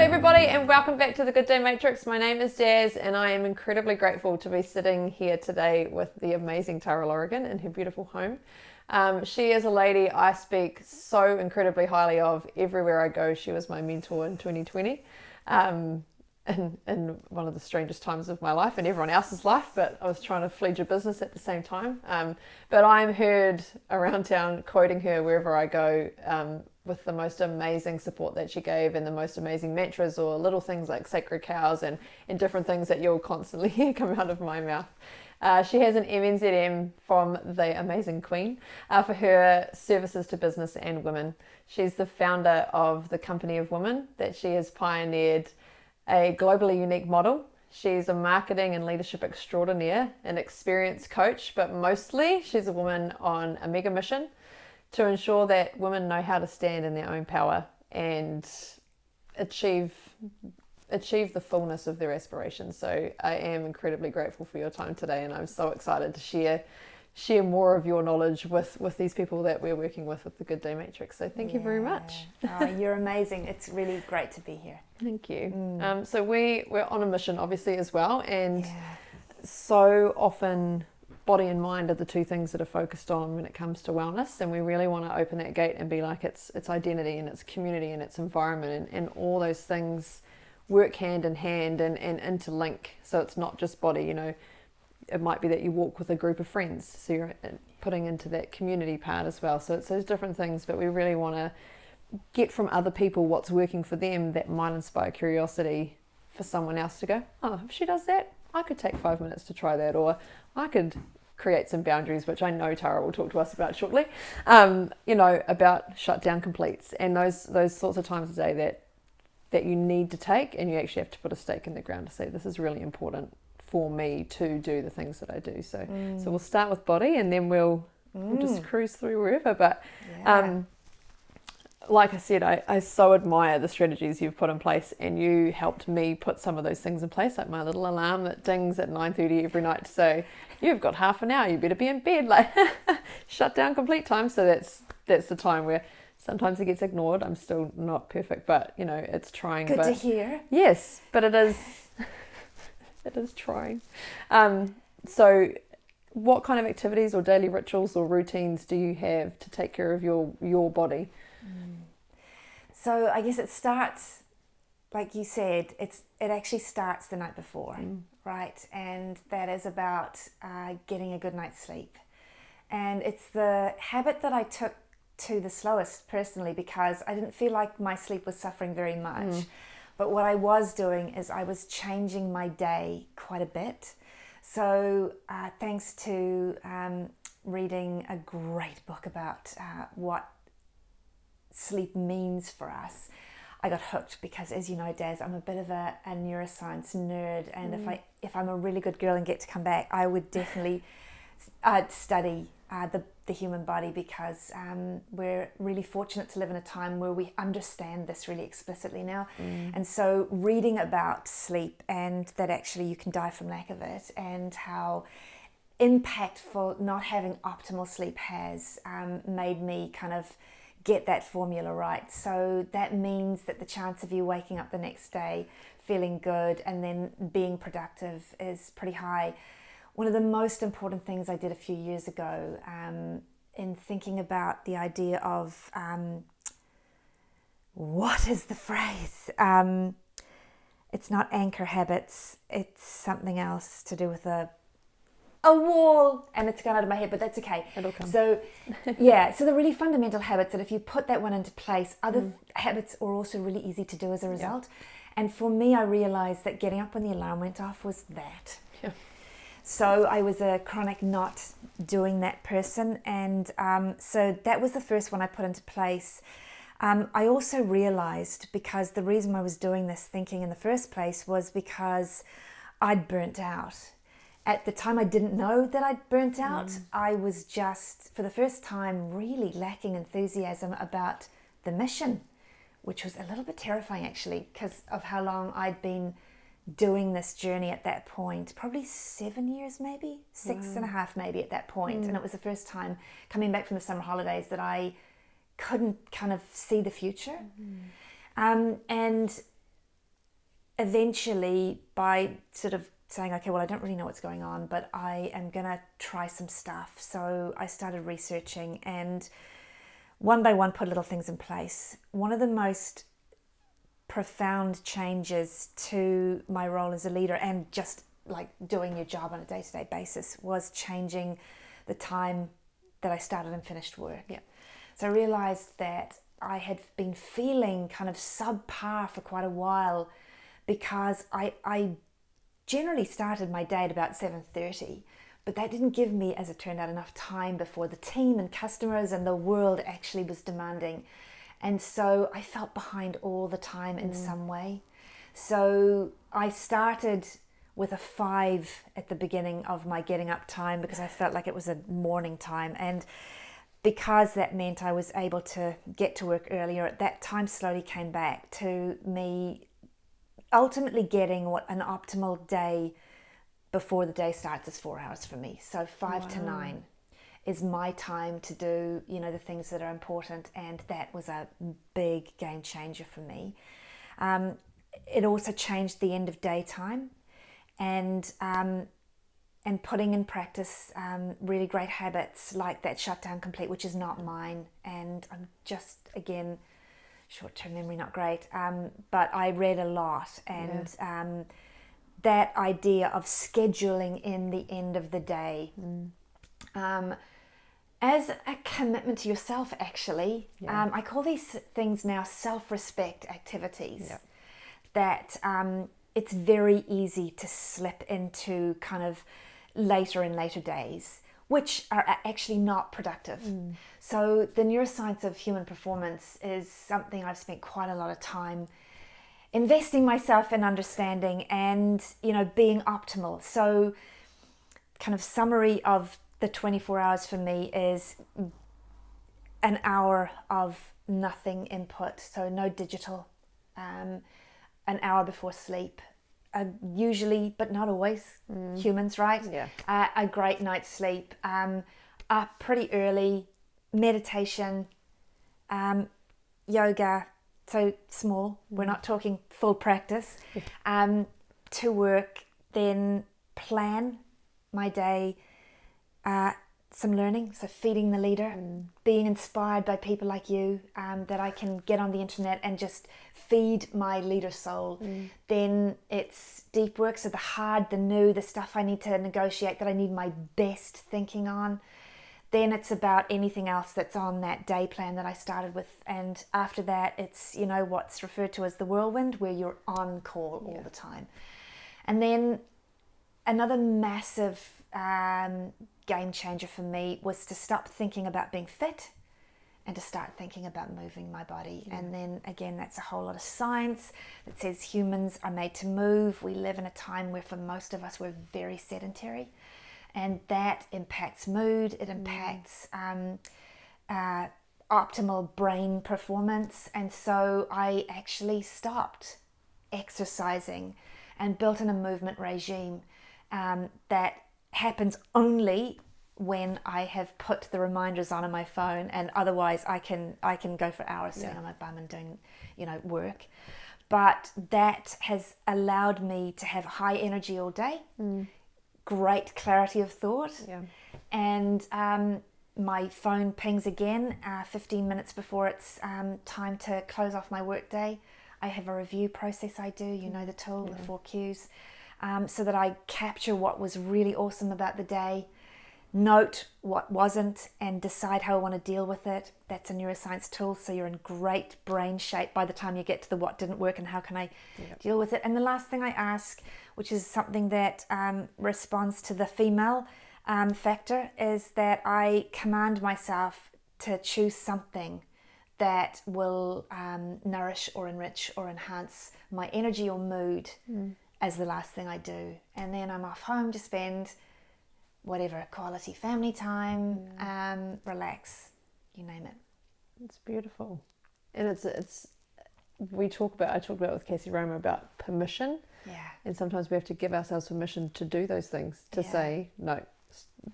everybody, and welcome back to the Good Day Matrix. My name is Jazz, and I am incredibly grateful to be sitting here today with the amazing Tara Lorigan in her beautiful home. She is a lady I speak so incredibly highly of everywhere I go. She was my mentor in 2020, in one of the strangest times of my life and everyone else's life, but I was trying to fledge a business at the same time. But I'm heard around town quoting her wherever I go, with the most amazing support that she gave and the most amazing mantras or little things like sacred cows and different things that you'll constantly hear come out of my mouth. She has an MZNZ from the amazing Queen for her services to business and women. She's the founder of the Co.OfWomen, that she has pioneered a globally unique model. She's a marketing and leadership extraordinaire, an experienced coach, but mostly she's a woman on a mega mission to ensure that women know how to stand in their own power and achieve the fullness of their aspirations. So I am incredibly grateful for your time today, and I'm so excited to share more of your knowledge with these people that we're working with the Good Day Matrix. So thank you very much. Oh, you're amazing. It's really great to be here. Thank you. So we're on a mission obviously as well, and so often body and mind are the two things that are focused on when it comes to wellness, and we really want to open that gate and be like it's identity and it's community and it's environment and all those things work hand in hand and interlink. So it's not just body, it might be that you walk with a group of friends, so you're putting into that community part as well. So it's those different things, but we really want to get from other people what's working for them that might inspire curiosity for someone else to go, oh, if she does that, I could take 5 minutes to try that, or I could create some boundaries, which I know Tara will talk to us about shortly, about shutdown completes and those sorts of times a day that you need to take, and you actually have to put a stake in the ground to say, this is really important for me to do the things that I do. So we'll start with body, and then we'll just cruise through wherever. But like I said, I so admire the strategies you've put in place, and you helped me put some of those things in place, like my little alarm that dings at 9:30 every night to say, you've got half an hour, you better be in bed, like shut down complete time. So that's the time where sometimes it gets ignored. I'm still not perfect, but it's trying. Good to hear. Yes, but it is it is trying. So what kind of activities or daily rituals or routines do you have to take care of your body? So I guess it starts, like you said, it actually starts the night before, right? And that is about getting a good night's sleep. And it's the habit that I took to the slowest personally, because I didn't feel like my sleep was suffering very much. But what I was doing is I was changing my day quite a bit. So thanks to reading a great book about what sleep means for us, I got hooked, because as you know, Daz, I'm a bit of a neuroscience nerd, and if I'm a really good girl and get to come back, I would definitely study the human body, because we're really fortunate to live in a time where we understand this really explicitly now. And so reading about sleep, and that actually you can die from lack of it, and how impactful not having optimal sleep has, made me kind of get that formula right. So that means that the chance of you waking up the next day feeling good and then being productive is pretty high. One of the most important things I did a few years ago, in thinking about the idea of what is the phrase? It's not anchor habits, it's something else to do with a wall, and it's gone out of my head, but that's okay. It'll come. So so the really fundamental habits, that if you put that one into place, other habits are also really easy to do as a result. And for me, I realized that getting up when the alarm went off was that. So I was a chronic not doing that person, and so that was the first one I put into place. I also realized, because the reason I was doing this thinking in the first place was because I'd burnt out. At the time, I didn't know that I'd burnt out. I was just, for the first time, really lacking enthusiasm about the mission, which was a little bit terrifying actually, because of how long I'd been doing this journey at that point. Probably 7 years, maybe 6.5 maybe at that point. And it was the first time coming back from the summer holidays that I couldn't kind of see the future. And eventually, by sort of saying, okay, well, I don't really know what's going on, but I am going to try some stuff. So I started researching and one by one put little things in place. One of the most profound changes to my role as a leader and just like doing your job on a day-to-day basis was changing the time that I started and finished work. Yeah. So I realized that I had been feeling kind of subpar for quite a while because I generally started my day at about 7:30, but that didn't give me, as it turned out, enough time before the team and customers and the world actually was demanding. And so I felt behind all the time in some way. So I started with a 5 at the beginning of my getting up time because I felt like it was a morning time. And because that meant I was able to get to work earlier, that time slowly came back to me ultimately getting what an optimal day before the day starts is 4 hours for me. So 5 to 9 is my time to do, the things that are important, and that was a big game changer for me. It also changed the end of daytime, and putting in practice really great habits like that shutdown complete, which is not mine, and I'm just, again, short-term memory not great, but I read a lot, and that idea of scheduling in the end of the day as a commitment to yourself, actually. I call these things now self-respect activities that it's very easy to slip into kind of later and later days, which are actually not productive. So the neuroscience of human performance is something I've spent quite a lot of time investing myself in understanding and, being optimal. So kind of summary of the 24 hours for me is an hour of nothing input, so no digital, an hour before sleep, usually, but not always, humans, right? Yeah. A great night's sleep, up pretty early, meditation, yoga, so small, we're not talking full practice, to work, then plan my day, some learning, so feeding the leader, being inspired by people like you, that I can get on the internet and just feed my leader soul. Then it's deep work, so the hard, the new, the stuff I need to negotiate, that I need my best thinking on. Then it's about anything else that's on that day plan that I started with. And after that, it's, what's referred to as the whirlwind, where you're on call all the time. And then another massive game changer for me was to stop thinking about being fit and to start thinking about moving my body. And then again, that's a whole lot of science that says humans are made to move. We live in a time where for most of us we're very sedentary, and that impacts mood, it impacts optimal brain performance. And so I actually stopped exercising and built in a movement regime that happens only when I have put the reminders on my phone, and otherwise I can go for hours sitting on my bum and doing work. But that has allowed me to have high energy all day, great clarity of thought, and my phone pings again 15 minutes before it's time to close off my work day. I have a review process I do, the tool, the 4 Qs, so that I capture what was really awesome about the day, note what wasn't, and decide how I want to deal with it. That's a neuroscience tool, so you're in great brain shape by the time you get to the what didn't work and how can I deal with it. And the last thing I ask, which is something that responds to the female factor, is that I command myself to choose something that will nourish or enrich or enhance my energy or mood as the last thing I do. And then I'm off home to spend whatever, quality family time, relax, you name it. It's beautiful. And I talk about with Casey Roma about permission. Yeah. And sometimes we have to give ourselves permission to do those things, to say, no,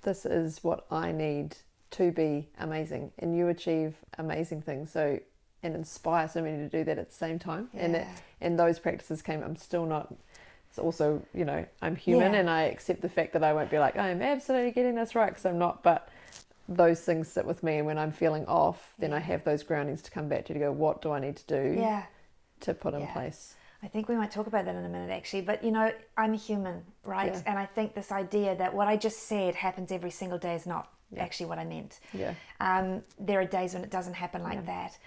this is what I need to be amazing, and you achieve amazing things. So and inspire so many to do that at the same time. Yeah. And those practices came. I'm still not. It's also, I'm human, and I accept the fact that I won't be like, I'm absolutely getting this right, because I'm not. But those things sit with me, and when I'm feeling off, then I have those groundings to come back to go, what do I need to do to put in place? I think we might talk about that in a minute, actually. But, I'm a human, right? Yeah. And I think this idea that what I just said happens every single day is not actually what I meant. Yeah. There are days when it doesn't happen like that.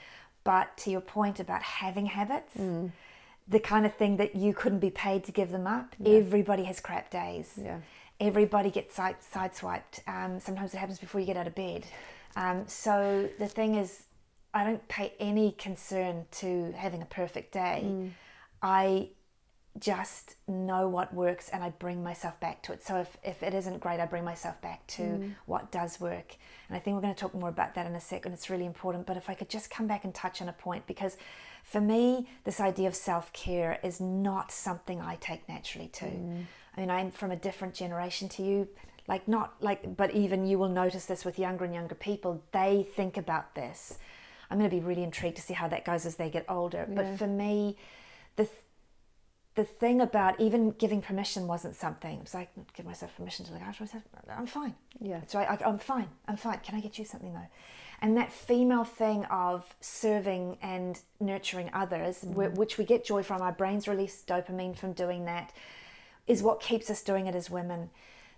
But to your point about having habits, the kind of thing that you couldn't be paid to give them up, everybody has crap days. Yeah. Everybody gets sideswiped. Sometimes it happens before you get out of bed. So the thing is, I don't pay any concern to having a perfect day. I just know what works, and I bring myself back to it. So if it isn't great, I bring myself back to what does work. And I think we're going to talk more about that in a second. It's really important. But if I could just come back and touch on a point, because for me, this idea of self-care is not something I take naturally to. I mean, I'm from a different generation to you, but even you will notice this with younger and younger people. They think about this. I'm going to be really intrigued to see how that goes as they get older. Yeah. But for me, the thing about even giving permission wasn't something. It was like, give myself permission to look after myself. I'm fine. Yeah. That's right. I'm fine. Can I get you something though? And that female thing of serving and nurturing others, which we get joy from, our brains release dopamine from doing that, is what keeps us doing it as women.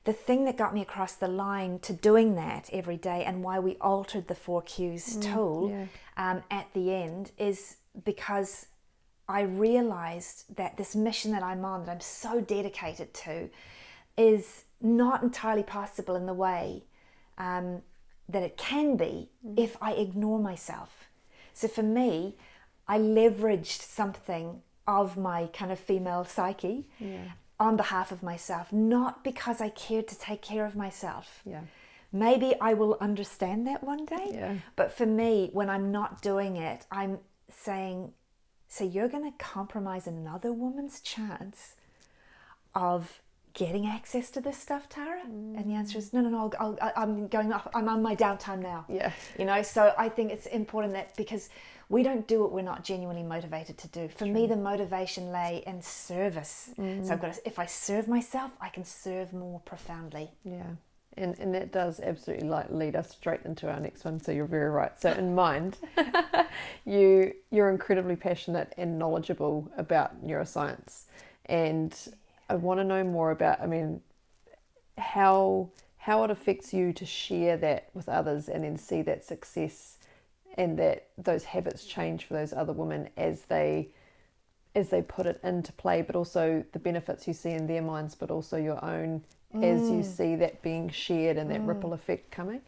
The thing that got me across the line to doing that every day, and why we altered the 4Qs tool at the end, is because I realized that this mission that I'm on, that I'm so dedicated to, is not entirely possible in the way that it can be if I ignore myself. So for me, I leveraged something of my kind of female psyche on behalf of myself, not because I cared to take care of myself. Yeah. Maybe I will understand that one day, but for me, when I'm not doing it, I'm saying, so you're going to compromise another woman's chance of getting access to this stuff, Tara? And the answer is no, I'm on my downtime now. Yeah. So I think it's important that, because we don't do what we're not genuinely motivated to do. For me, the motivation lay in service. So if I serve myself, I can serve more profoundly. Yeah. And that does absolutely lead us straight into our next one. So you're very right. So in mind, you're incredibly passionate and knowledgeable about neuroscience, and I want to know more about, how it affects you to share that with others, and then see that success and that those habits change for those other women as they put it into play, but also the benefits you see in their minds, but also your own, as you see that being shared and that ripple effect coming.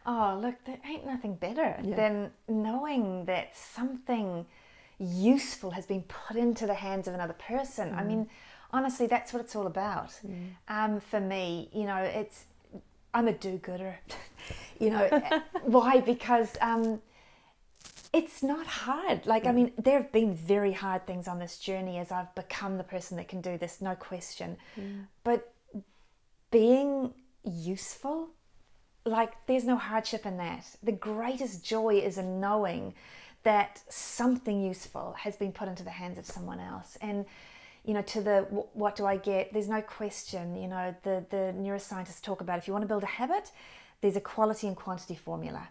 Oh, look, there ain't nothing better than knowing that something useful has been put into the hands of another person. I mean, honestly, that's what it's all about. For me, I'm a do-gooder. Why? Because it's not hard. There have been very hard things on this journey as I've become the person that can do this, no question. But being useful, there's no hardship in that. The greatest joy is in knowing that something useful has been put into the hands of someone else. And to the what do I get, there's no question. The neuroscientists talk about, if you want to build a habit, there's a quality and quantity formula.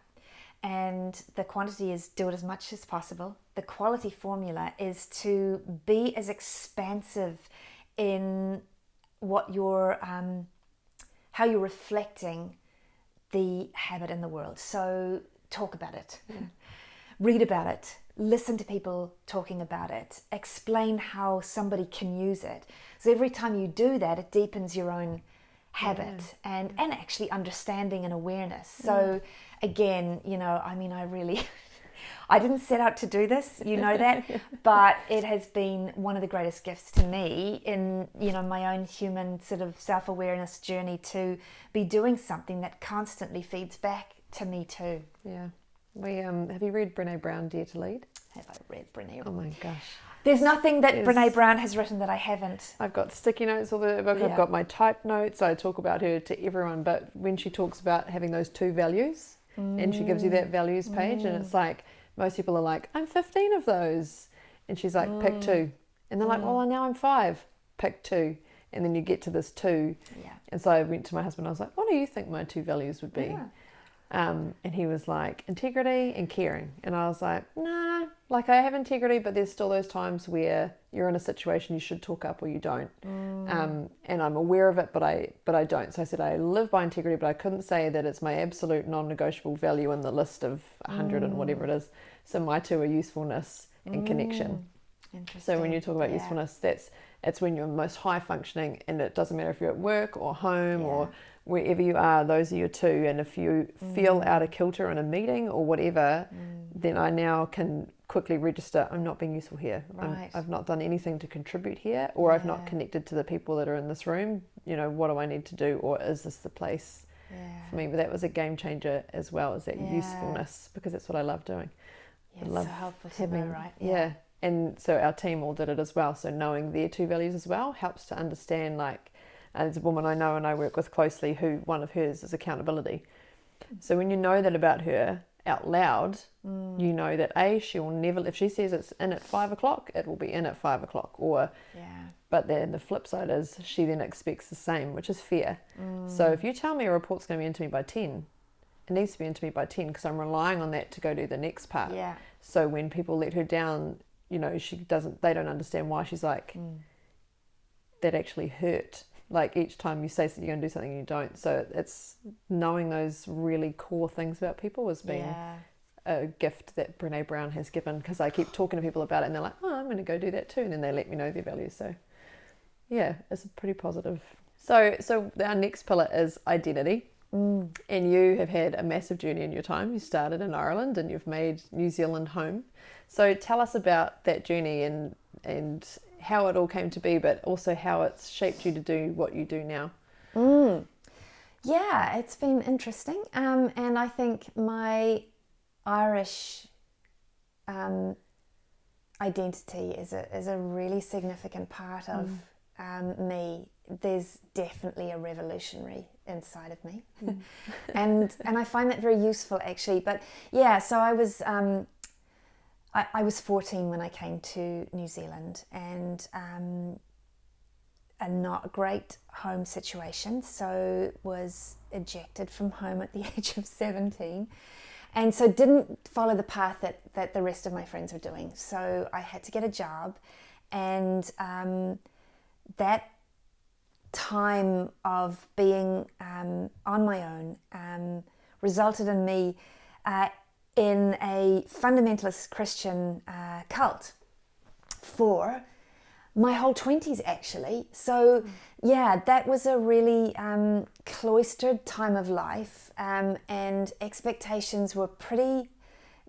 And the quantity is do it as much as possible. The quality formula is to be as expansive in what you're, how you're reflecting the habit in the world. So talk about it, read about it, listen to people talking about it, explain how somebody can use it. So every time you do that, it deepens your own habit and actually understanding and awareness. So again, I didn't set out to do this, that, but it has been one of the greatest gifts to me in, my own human sort of self-awareness journey, to be doing something that constantly feeds back to me too. Yeah. Have you read Brené Brown, Dare to Lead? Have I read Brené? Oh my gosh. There's nothing that Brené Brown has written that I haven't. I've got sticky notes all the book. I've got my typed notes. I talk about her to everyone. But when she talks about having those two values, and she gives you that values page, and it's like most people are like, I'm 15 of those. And she's like, pick 2. And they're like, well, now I'm 5. Pick 2. And then you get to this 2. Yeah. And so I went to my husband. I was like, what do you think my 2 values would be? Yeah. And he was like, integrity and caring. And I was like, nah, like I have integrity, but there's still those times where you're in a situation you should talk up or you don't. And I'm aware of it, but I don't. So I said I live by integrity, but I couldn't say that it's my absolute non-negotiable value in the list of 100 and whatever it is. So my 2 are usefulness and connection. Interesting. So when you talk about usefulness, it's when you're most high functioning, and it doesn't matter if you're at work or home or wherever you are, those are your 2. And if you feel out of kilter in a meeting or whatever, then I now can quickly register, I'm not being useful here. Right. I've not done anything to contribute here, or I've not connected to the people that are in this room. You know, what do I need to do, or is this the place for me? But that was a game changer as well, as that usefulness, because that's what I love doing. Yeah, I love so helpful to know, right? Yeah. And so our team all did it as well. So knowing their 2 values as well helps to understand, like, there's a woman I know and I work with closely who one of hers is accountability. So when you know that about her out loud, you know that she will never, if she says it's in at 5 o'clock, it will be in at 5 o'clock. Or, but then the flip side is she then expects the same, which is fair. So if you tell me a report's going to be into me by 10, it needs to be into me by 10 because I'm relying on that to go do the next part. Yeah. So when people let her down, you know, they don't understand why she's like, that actually hurt. Like each time you say you're going to do something and you don't. So it's knowing those really core things about people has been a gift that Brené Brown has given, because I keep talking to people about it and they're like, oh, I'm going to go do that too. And then they let me know their values. So yeah, it's pretty positive. So our next pillar is identity. And you have had a massive journey in your time. You started in Ireland and you've made New Zealand home. So tell us about that journey and how it all came to be, but also how it's shaped you to do what you do now. Yeah, it's been interesting. And I think my Irish identity is a really significant part of me. There's definitely a revolutionary inside of me. and I find that very useful, actually. But yeah, so I was 14 when I came to New Zealand, and a not great home situation, so was ejected from home at the age of 17, and so didn't follow the path that the rest of my friends were doing. So I had to get a job, and that time of being on my own resulted in me in a fundamentalist Christian cult for my whole 20s, actually. So yeah, that was a really cloistered time of life, and expectations were pretty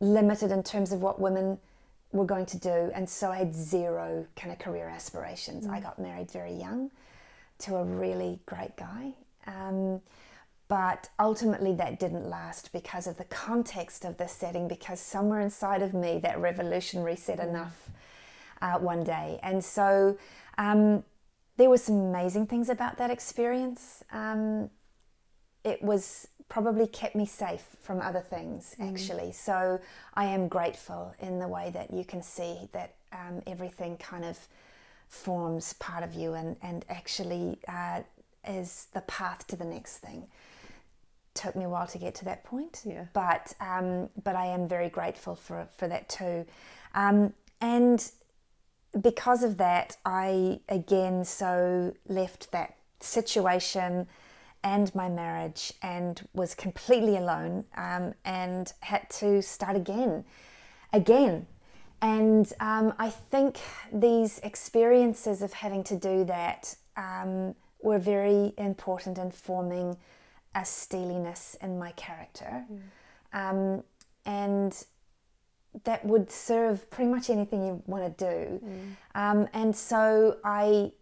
limited in terms of what women were going to do, and so I had zero kind of career aspirations. I got married very young to a really great guy, but ultimately that didn't last because of the context of the setting, because somewhere inside of me that revolutionary said enough one day. And so there were some amazing things about that experience. It was probably kept me safe from other things, actually. So I am grateful in the way that you can see that everything kind of forms part of you and actually is the path to the next thing. Took me a while to get to that point, but I am very grateful for that too. And because of that, I again left that situation and my marriage and was completely alone, and had to start again. And I think these experiences of having to do that were very important in forming a steeliness in my character. And that would serve pretty much anything you want to do. And so I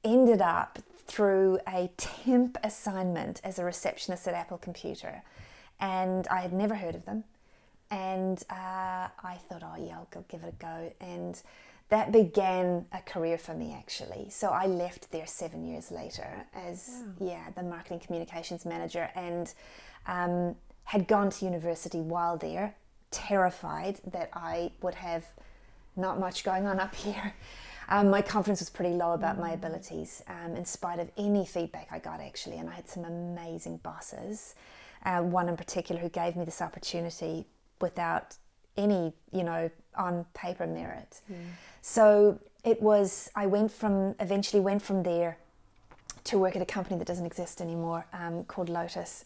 ended up through a temp assignment as a receptionist at Apple Computer. And I had never heard of them. And I thought, oh yeah, I'll give it a go. And that began a career for me, actually. So I left there 7 years later as the marketing communications manager, and had gone to university while there terrified that I would have not much going on up here. My confidence was pretty low about my abilities, in spite of any feedback I got, actually. And I had some amazing bosses, one in particular who gave me this opportunity without any, on paper merit. So it was, I eventually went from there to work at a company that doesn't exist anymore, called Lotus.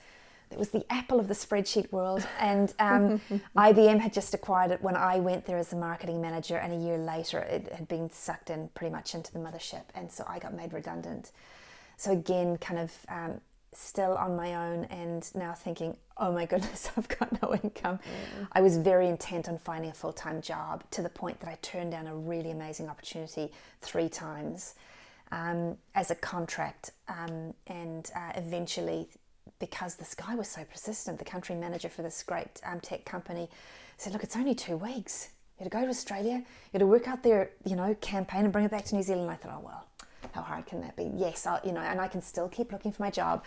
It was the Apple of the spreadsheet world, and IBM had just acquired it when I went there as a marketing manager, and a year later it had been sucked in pretty much into the mothership, and so I got made redundant. So again, kind of still on my own, and now thinking, oh my goodness, I've got no income. I was very intent on finding a full-time job, to the point that I turned down a really amazing opportunity 3 times as a contract, and eventually, because this guy was so persistent, the country manager for this great tech company said, look, it's only 2 weeks. You got to go to Australia, you got to work out their, campaign and bring it back to New Zealand. And I thought, oh, well, how hard can that be? Yes, and I can still keep looking for my job.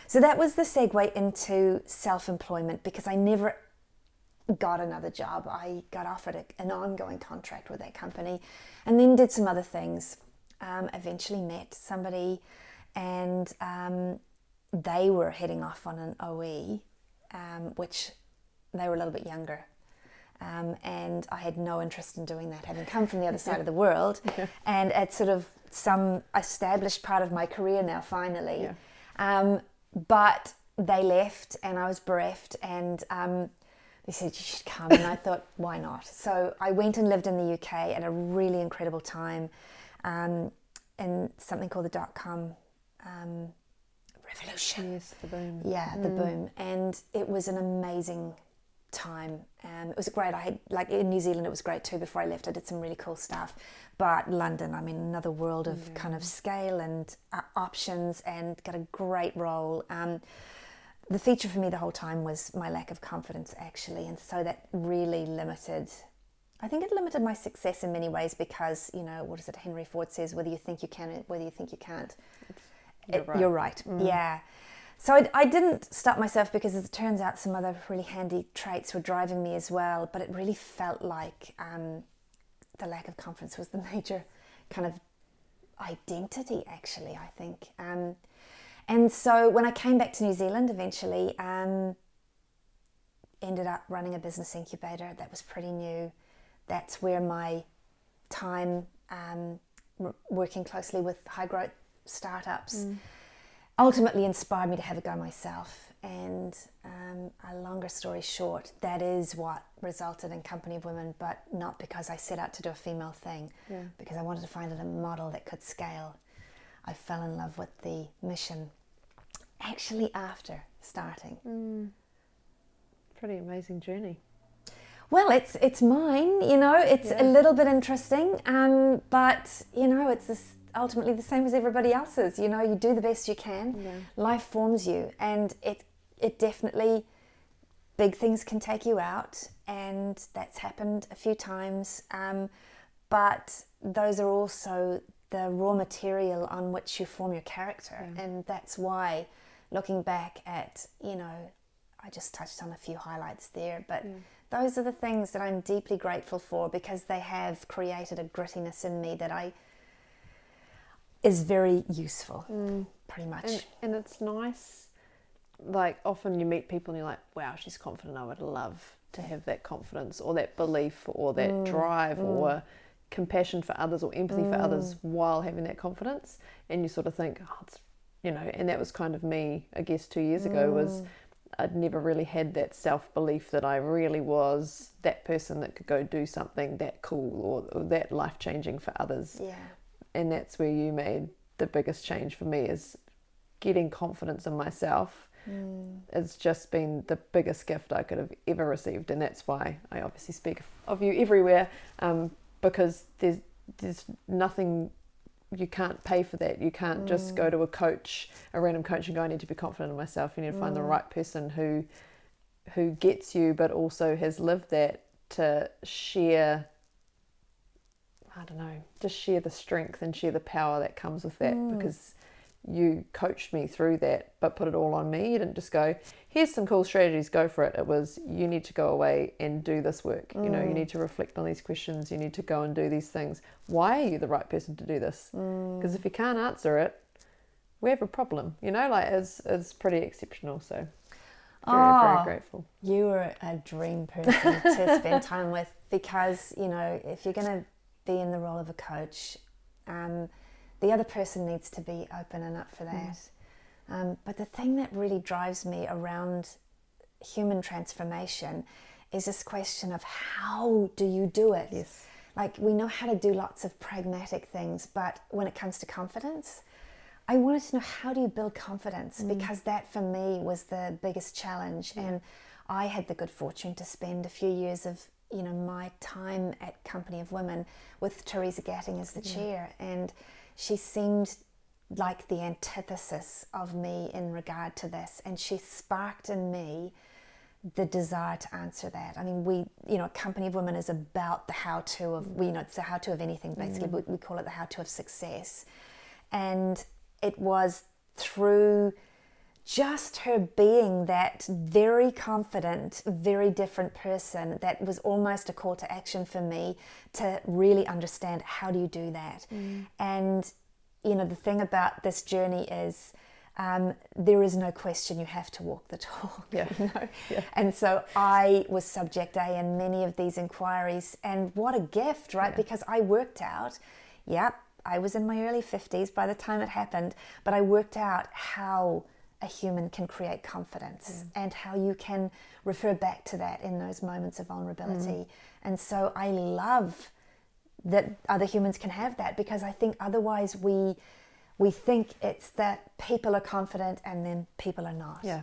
So that was the segue into self-employment, because I never got another job. I got offered an ongoing contract with that company, and then did some other things. Eventually met somebody, and they were heading off on an OE, which they were a little bit younger. And I had no interest in doing that, having come from the other side of the world, and at sort of some established part of my career now, finally. But they left, and I was bereft, and they said, you should come. And I thought, why not? So I went and lived in the UK at a really incredible time, in something called the .com revolution. Yes, the boom. Yeah, the boom. And it was an amazing time. It was great. I had, like, in New Zealand, it was great too. Before I left, I did some really cool stuff. But London, I mean, another world of kind of scale and options, and got a great role. The feature for me the whole time was my lack of confidence, actually. And so that really limited, I think it limited my success in many ways, because, what is it, Henry Ford says, whether you think you can, whether you think you can't. You're right. Yeah. So I didn't stop myself, because, as it turns out, some other really handy traits were driving me as well. But it really felt like the lack of confidence was the major kind of identity, actually, I think. And so when I came back to New Zealand, eventually, ended up running a business incubator that was pretty new. That's where my time working closely with high growth startups ultimately inspired me to have a go myself. And a longer story short, that is what resulted in Company of Women, but not because I set out to do a female thing, because I wanted to find a model that could scale. I fell in love with the mission actually after starting. Pretty amazing journey. Well, it's mine, it's a little bit interesting, but, it's ultimately the same as everybody else's. You do the best you can. Life forms you, and it definitely, big things can take you out, and that's happened a few times, but those are also the raw material on which you form your character. And that's why, looking back at, I just touched on a few highlights there, but those are the things that I'm deeply grateful for, because they have created a grittiness in me that is very useful, pretty much. And it's nice, like, often you meet people and you're like, wow, she's confident. I would love to have that confidence, or that belief, or that drive, or compassion for others, or empathy for others, while having that confidence. And you sort of think, oh, it's, and that was kind of me, I guess, 2 years ago, was I'd never really had that self-belief that I really was that person that could go do something that cool, or that life-changing for others. And that's where you made the biggest change for me, is getting confidence in myself. It's just been the biggest gift I could have ever received. And that's why I obviously speak of you everywhere, because there's nothing, you can't pay for that. You can't just go to a random coach, and go, I need to be confident in myself. You need to find the right person who gets you, but also has lived that, to share, I don't know, just share the strength and share the power that comes with that, because you coached me through that, but put it all on me. You didn't just go, here's some cool strategies, go for it. It was, you need to go away and do this work. You know, you need to reflect on these questions. You need to go and do these things. Why are you the right person to do this? Because if you can't answer it, we have a problem. You know, like it's pretty exceptional. So very grateful. You were a dream person to spend time with, because, you know, if you're going to be in the role of a coach, the other person needs to be open and up for that. But the thing that really drives me around human transformation is this question of, how do you do it? Yes. Like, we know how to do lots of pragmatic things, but when it comes to confidence, I wanted to know, how do you build confidence? Because that for me was the biggest challenge. And I had the good fortune to spend a few years of, you know, my time at Co.OfWomen with Teresa Gatting as the chair, and she seemed like the antithesis of me in regard to this, and she sparked in me the desire to answer that. I mean, we, you know, Co.OfWomen is about the how-to of, you know, it's the how-to of anything, basically. We call it the how-to of success. And it was through just her being that very confident, very different person that was almost a call to action for me to really understand, how do you do that? And, you know, the thing about this journey is there is no question, you have to walk the talk. Yeah. You know? And so I was subject A in many of these inquiries, and what a gift, right? Because I worked out, I was in my early 50s by the time it happened, but I worked out how a human can create confidence and how you can refer back to that in those moments of vulnerability. And so I love that other humans can have that, because I think otherwise we think it's that people are confident and then people are not. Yeah.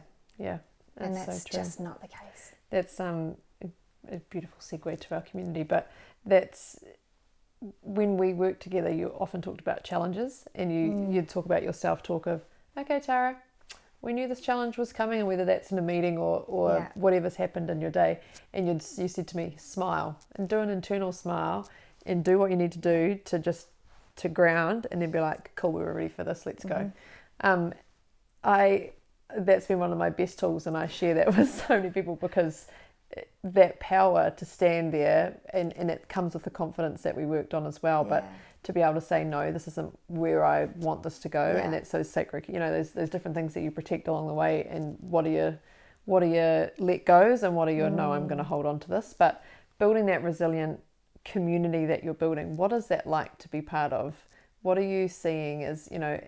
And that's so true. just not the case. That's a beautiful segue to our community, but that's, when we work together, you often talked about challenges, and you'd talk about your self-talk of, okay, Tara, we knew this challenge was coming, and whether that's in a meeting or whatever's happened in your day, and you said to me, smile, and do an internal smile, and do what you need to do to ground, and then be like, cool, we're ready for this, let's go. That's been one of my best tools, and I share that with so many people, because that power to stand there, and it comes with the confidence that we worked on as well, but to be able to say, no, this isn't where I want this to go, and that's those sacred, you know, there's different things that you protect along the way, and what are your let goes, and what are your no, I'm going to hold on to this. But building that resilient community that you're building, what is that like to be part of? What are you seeing as, you know,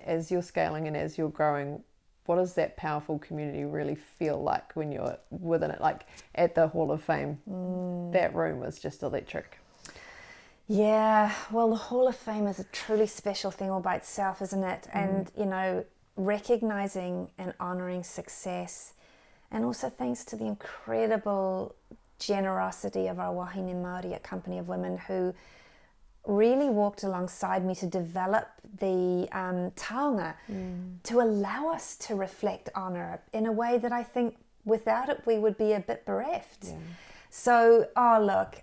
as you're scaling and as you're growing? What does that powerful community really feel like when you're within it? Like at the Hall of Fame, that room was just electric. Yeah, well, the Hall of Fame is a truly special thing all by itself, isn't it? And, you know, recognizing and honoring success, and also thanks to the incredible generosity of our wahine Māori at Co.OfWomen, who really walked alongside me to develop the taonga to allow us to reflect honour in a way that I think without it we would be a bit bereft. So, look,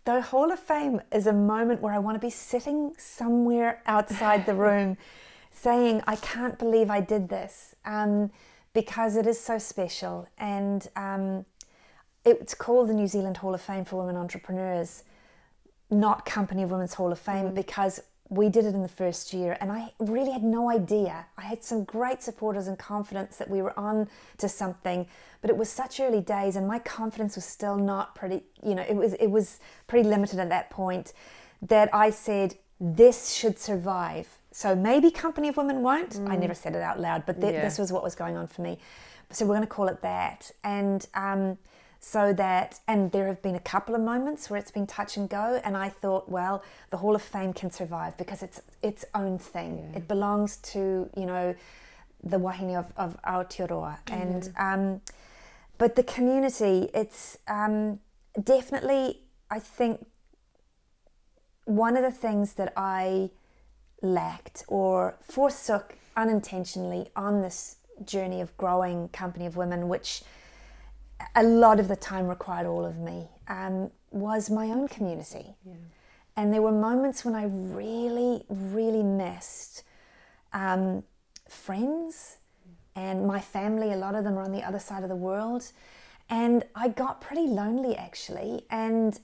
the Hall of Fame is a moment where I want to be sitting somewhere outside the room saying, I can't believe I did this, because it is so special. And it's called the New Zealand Hall of Fame for Women Entrepreneurs, not Co.OfWomen's Hall of Fame, because we did it in the first year, and I really had no idea. I had some great supporters and confidence that we were on to something, but it was such early days, and my confidence was still not pretty, you know, it was pretty limited at that point, that I said, this should survive. So maybe Co.OfWomen won't. I never said it out loud, but this was what was going on for me. So we're going to call it that. And so that, and there have been a couple of moments where it's been touch and go, and I thought, well, the Hall of Fame can survive because it's its own thing. It belongs to, you know, the wahine of Aotearoa. And but the community, it's definitely, I think, one of the things that I lacked or forsook unintentionally on this journey of growing Co.OfWomen, which a lot of the time required all of me, was my own community. And there were moments when I really, really missed friends, and my family, a lot of them are on the other side of the world. And I got pretty lonely, actually. And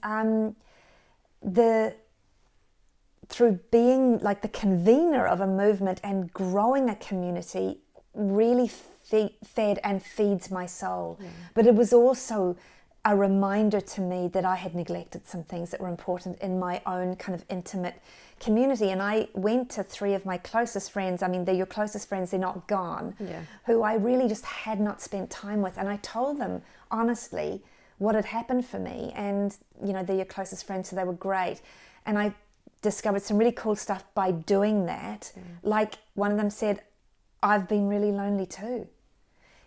through being like the convener of a movement and growing a community really fed and feeds my soul. Yeah. But it was also a reminder to me that I had neglected some things that were important in my own kind of intimate community. And I went to 3 of my closest friends. I mean, they're your closest friends, they're not gone, who I really just had not spent time with. And I told them honestly what had happened for me. And, you know, they're your closest friends, so they were great. And I discovered some really cool stuff by doing that. Like one of them said, I've been really lonely too,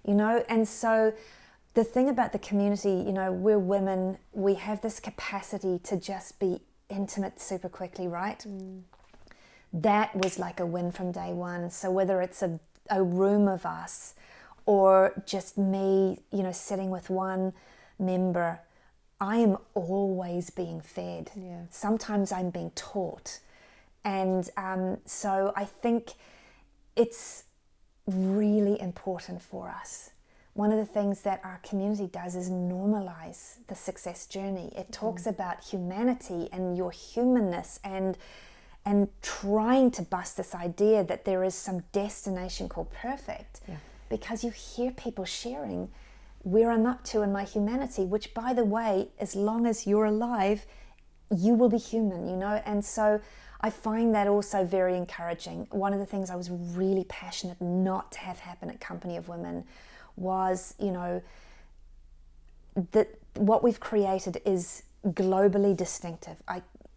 you know. And so the thing about the community, you know, we're women, we have this capacity to just be intimate super quickly, right? That was like a win from day one. So whether it's a room of us or just me, you know, sitting with one member, I am always being fed. Yeah. Sometimes I'm being taught. And so I think it's really important for us. One of the things that our community does is normalize the success journey. It talks about humanity and your humanness and trying to bust this idea that there is some destination called perfect. Yeah. Because you hear people sharing where I'm up to in my humanity, which, by the way, as long as you're alive, you will be human, you know. And so I find that also very encouraging. One of the things I was really passionate not to have happen at Company of Women was, you know, that what we've created is globally distinctive.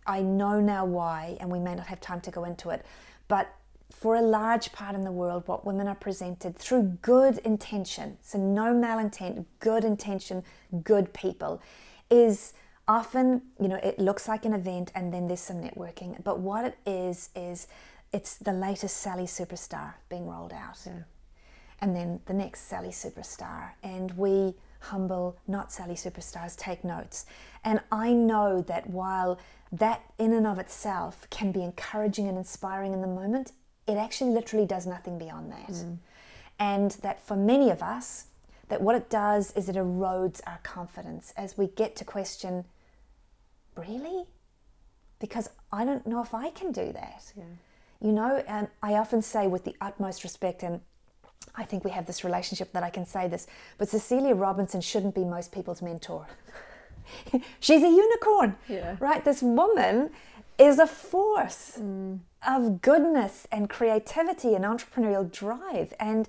I know now why, and we may not have time to go into it, but for a large part in the world, what women are presented through good intention, so no malintent, good intention, good people, is often, you know, it looks like an event and then there's some networking. But what it is it's the latest Sally Superstar being rolled out. Yeah. And then the next Sally Superstar. And we humble, not Sally Superstars, take notes. And I know that while that in and of itself can be encouraging and inspiring in the moment, it actually literally does nothing beyond that. And that for many of us, that what it does is it erodes our confidence as we get to question, really? Because I don't know if I can do that. Yeah. You know, and I often say with the utmost respect, and I think we have this relationship that I can say this, but Cecilia Robinson shouldn't be most people's mentor. She's a unicorn, right? This woman is a force of goodness and creativity and entrepreneurial drive. And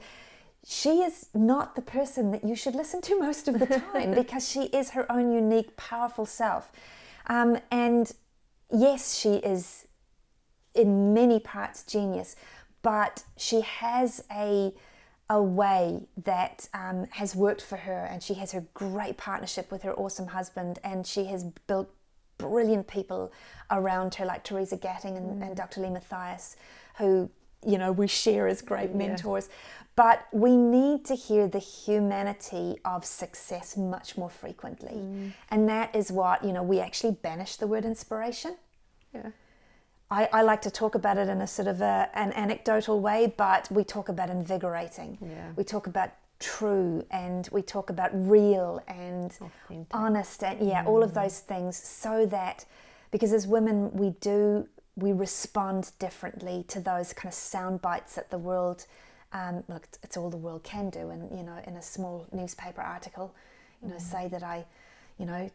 she is not the person that you should listen to most of the time because she is her own unique, powerful self. And yes, she is in many parts genius, but she has a way that has worked for her, and she has her great partnership with her awesome husband, and she has built brilliant people around her like Teresa Gatting and Dr. Lee Mathias, who, you know, we share as great mentors. But we need to hear the humanity of success much more frequently. And that is what, you know, we actually banish the word inspiration. Yeah. I like to talk about it in a sort of an anecdotal way, but we talk about invigorating. Yeah. We talk about true, and we talk about real and authentic, honest, and all of those things, so that, because as women we respond differently to those kind of sound bites that the world, look, it's all the world can do, and, you know, in a small newspaper article, you know, say that I, you know,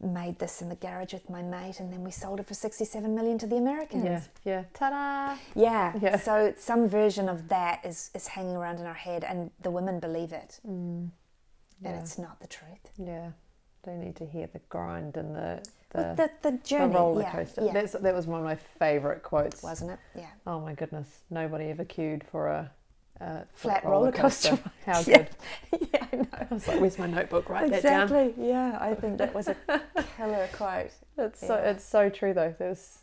made this in the garage with my mate, and then we sold it for 67 million to the Americans. Ta-da! Yeah. So some version of that is hanging around in our head, and the women believe it. And it's not the truth. Yeah. They need to hear the grind and the journey, the roller coaster. Yeah. That was one of my favourite quotes, wasn't it? Yeah. Oh my goodness! Nobody ever queued for a flat roller coaster. How good! Yeah, I know. I was like, "Where's my notebook? Write that down." Exactly. Yeah, I think that was a killer quote. It's so true though. There's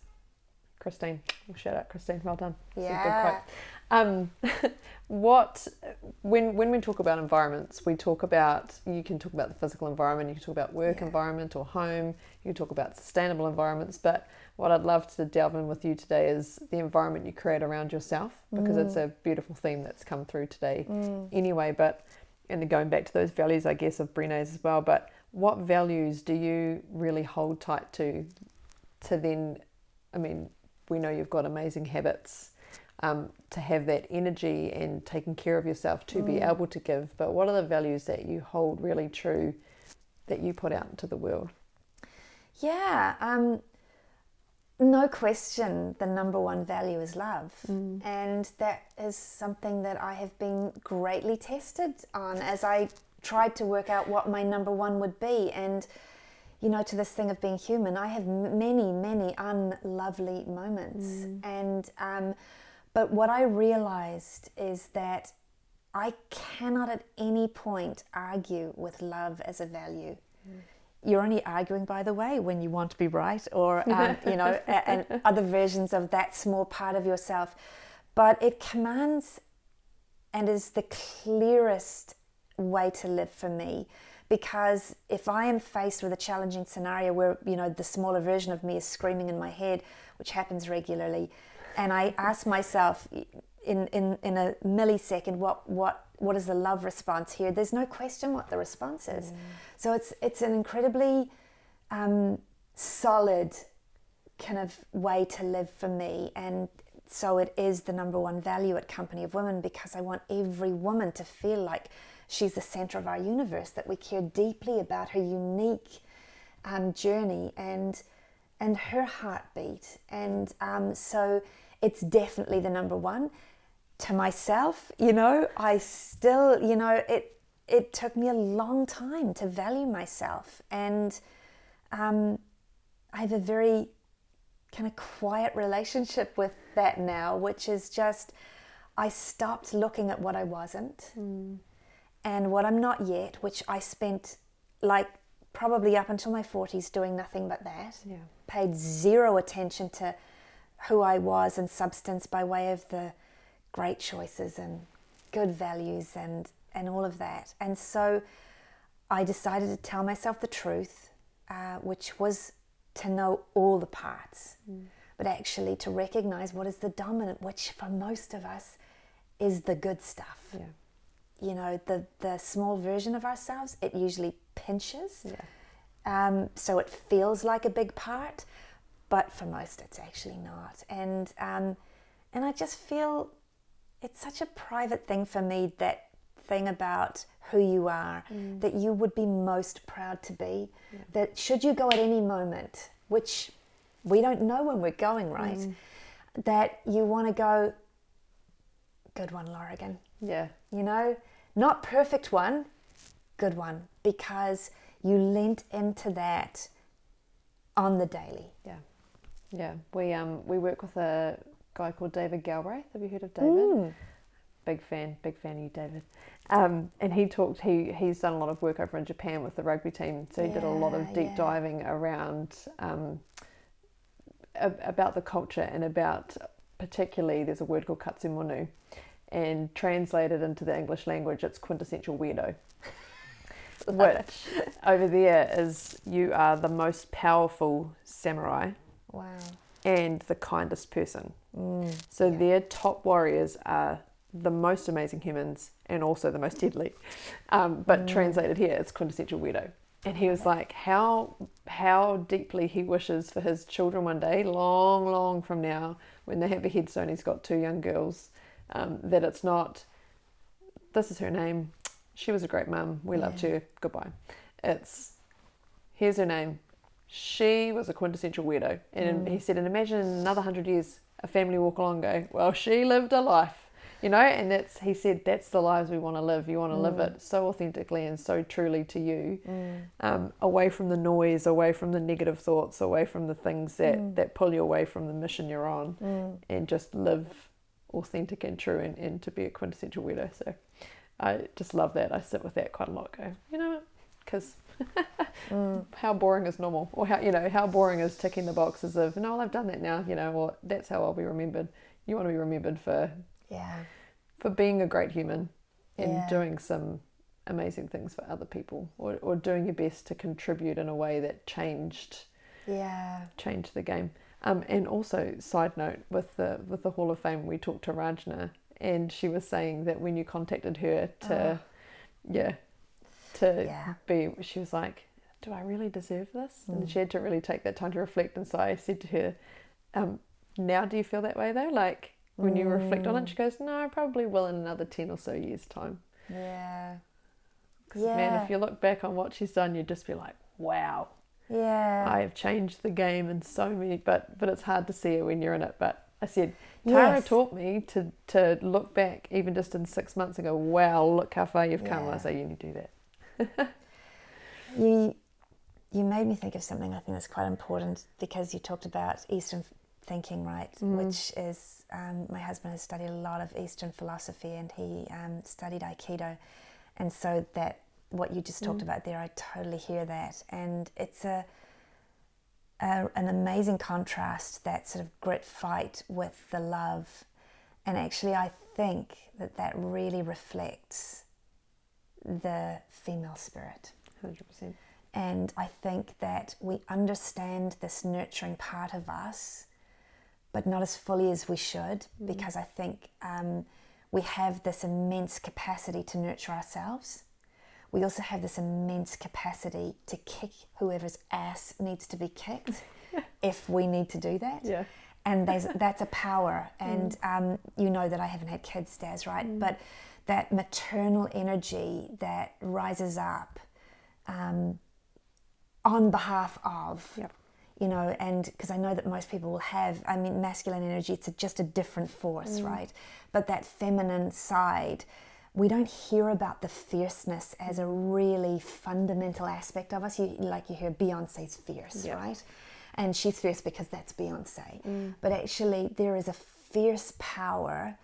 Christine. We'll shout out Christine. Well done. It's a good quote. What when we talk about environments, we talk about, you can talk about the physical environment, you can talk about work environment or home, you can talk about sustainable environments, but what I'd love to delve in with you today is the environment you create around yourself, because it's a beautiful theme that's come through today anyway. But, and then going back to those values, I guess, of Brené's as well, but what values do you really hold tight to then, I mean, we know you've got amazing habits, to have that energy and taking care of yourself to be able to give, but what are the values that you hold really true that you put out into the world? No question, the number one value is love. And that is something that I have been greatly tested on as I tried to work out what my number one would be. And, you know, to this thing of being human, I have many, many unlovely moments. But what I realized is that I cannot at any point argue with love as a value. You're only arguing, by the way, when you want to be right, or and other versions of that small part of yourself. But it commands and is the clearest way to live for me, because if I am faced with a challenging scenario where, you know, the smaller version of me is screaming in my head, which happens regularly, and I ask myself in a millisecond, what is the love response here? There's no question what the response is. So it's an incredibly solid kind of way to live for me, and so it is the number one value at Company of Women, because I want every woman to feel like she's the center of our universe, that we care deeply about her unique journey and her heartbeat, and so it's definitely the number one. To myself, you know, I still, you know, it took me a long time to value myself, and I have a very kind of quiet relationship with that now, which is just, I stopped looking at what I wasn't and what I'm not yet, which I spent like probably up until my 40s doing nothing but that. Paid zero attention to who I was in substance by way of the great choices and good values and all of that. And so I decided to tell myself the truth, which was to know all the parts, but actually to recognize what is the dominant, which for most of us is the good stuff. You know, the small version of ourselves, it usually pinches. So it feels like a big part, but for most it's actually not. And I just feel it's such a private thing for me, that thing about who you are, that you would be most proud to be, that should you go at any moment, which we don't know when we're going, right, that you want to go, good one, Lorigan. You know, not perfect one, good one, because you lent into that on the daily. We work with a guy called David Galbraith. Have you heard of David? Big fan of you, David. And he's done a lot of work over in Japan with the rugby team, so he did a lot of deep diving around about the culture, and about, particularly, there's a word called katsumonu, and translated into the English language it's quintessential weirdo. Which over there is, you are the most powerful samurai and the kindest person. So their top warriors are the most amazing humans and also the most deadly. But translated here, it's quintessential weirdo. And he was like, how deeply he wishes for his children one day, long, long from now, when they have a headstone, he's got 2 young girls, that it's not, this is her name, she was a great mum, we loved her, goodbye. It's, here's her name, she was a quintessential weirdo. And he said, and imagine in another 100 years, a family walk along and go, well, she lived a life. You know, and he said, that's the lives we want to live. You want to live it so authentically and so truly to you, away from the noise, away from the negative thoughts, away from the things that pull you away from the mission you're on, and just live authentic and true, and to be a quintessential weirdo. So I just love that. I sit with that quite a lot. Go, you know what? Because how boring is normal, or how boring is ticking the boxes of, no, well, I've done that now, or that's how I'll be remembered. You want to be remembered for Yeah. for being a great human and Yeah. doing some amazing things for other people, or doing your best to contribute in a way that changed the game. And also, side note, with the Hall of Fame, we talked to Rajna, and she was saying that when you contacted her be, she was like, do I really deserve this? And she had to really take that time to reflect. And so I said to her, now do you feel that way though? Like when you reflect on it? She goes, no, I probably will in another 10 or so years time. Yeah. Because man, if you look back on what she's done, you'd just be like, wow. Yeah. I have changed the game in so many, but it's hard to see it when you're in it. But I said, Tara taught me to look back even just in 6 months and go, wow, look how far you've come. I say, you need to do that. You made me think of something I think that's quite important, because you talked about Eastern thinking, right? Which is, my husband has studied a lot of Eastern philosophy, and he studied Aikido. And so that, what you just talked about there, I totally hear that. And it's an amazing contrast, that sort of grit fight with the love. And actually, I think that really reflects the female spirit. 100%. And I think that we understand this nurturing part of us, but not as fully as we should, because I think we have this immense capacity to nurture ourselves. We also have this immense capacity to kick whoever's ass needs to be kicked if we need to do that. Yeah. And that's a power. And you know that I haven't had kids, Daz, right? But that maternal energy that rises up on behalf of, you know, and because I know that most people will have, I mean, masculine energy, it's just a different force, right? But that feminine side, we don't hear about the fierceness as a really fundamental aspect of us. You hear Beyonce's fierce, right? And she's fierce because that's Beyonce. But actually, there is a fierce power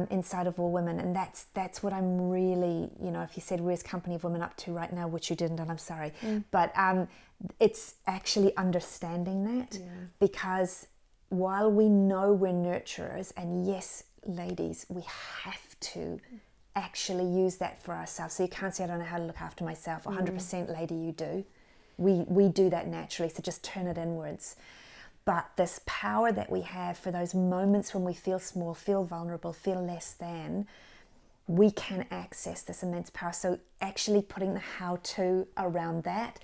inside of all women, and that's what I'm really, you know, if you said where's Company of Women up to right now, which you didn't, and I'm sorry, but it's actually understanding that, because while we know we're nurturers, and yes, ladies, we have to actually use that for ourselves. So you can't say I don't know how to look after myself. 100% lady, you do. We do that naturally, so just turn it inwards. But this power that we have for those moments when we feel small, feel vulnerable, feel less than, we can access this immense power. So actually putting the how-to around that,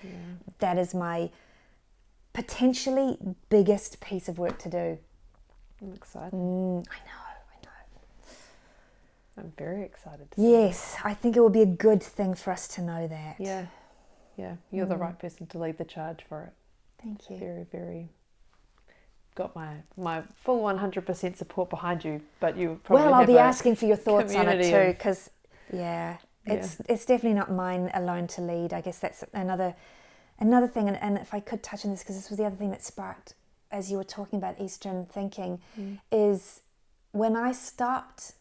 that is my potentially biggest piece of work to do. I'm excited. I know. I'm very excited. Yes, I think it will be a good thing for us to know that. Yeah. You're the right person to lead the charge for it. Thank you. Very, very. Got my full 100% support behind you, but you probably I'll be asking for your thoughts on it too, because it's definitely not mine alone to lead. I guess that's another thing, and if I could touch on this, because this was the other thing that sparked as you were talking about Eastern thinking, is when I stopped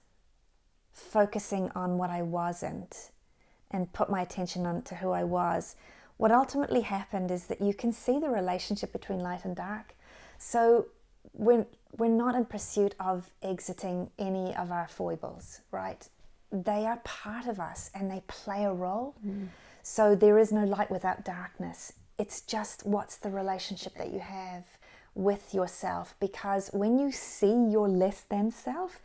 focusing on what I wasn't and put my attention on to who I was, what ultimately happened is that you can see the relationship between light and dark. So we're not in pursuit of exiting any of our foibles, right? They are part of us and they play a role. So there is no light without darkness. It's just what's the relationship that you have with yourself, because when you see your less than self,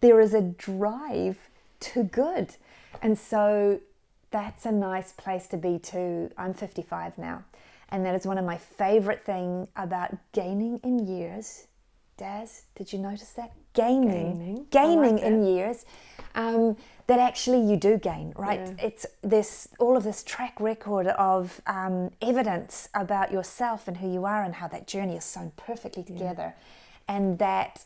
there is a drive to good. And so that's a nice place to be too. I'm 55 now. And that is one of my favorite things about gaining in years. Daz, did you notice that? Gaining like in years. That actually you do gain, right? It's all of this track record of evidence about yourself and who you are and how that journey is sewn perfectly together. And that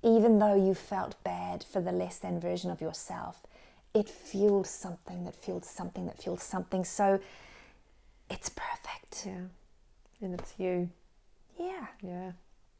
even though you felt bad for the less than version of yourself, it fueled something that fueled something that fueled something. So it's perfect. Yeah. And it's you. Yeah. Yeah.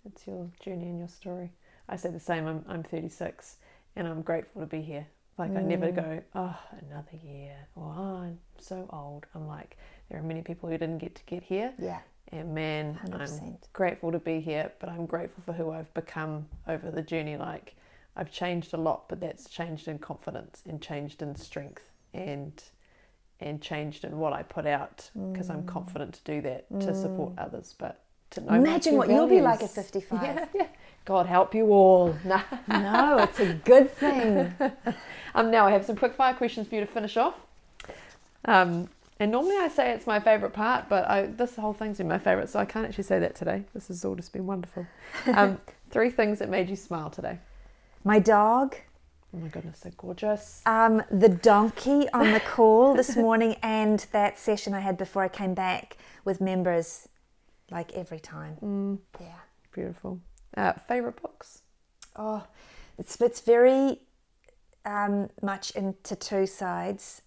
It's your journey and your story. I say the same. I'm 36 and I'm grateful to be here. Like I never go, oh, another year, or oh, I'm so old. I'm like, there are many people who didn't get to get here. Yeah. And man, 100%. I'm grateful to be here, but I'm grateful for who I've become over the journey. Like I've changed a lot, but that's changed in confidence and changed in strength and changed in what I put out, because I'm confident to do that to support others. But to know Imagine what you'll be like at 55. Yeah. God help you all. No, No, it's a good thing. Now I have some quick fire questions for you to finish off. And normally I say it's my favourite part, but this whole thing's been my favourite, so I can't actually say that today. This has all just been wonderful. 3 things that made you smile today. My dog. Oh my goodness, they're gorgeous. The donkey on the call this morning, and that session I had before I came back with members, like every time. Yeah. Beautiful. Favourite books? Oh, it splits very much into 2 sides.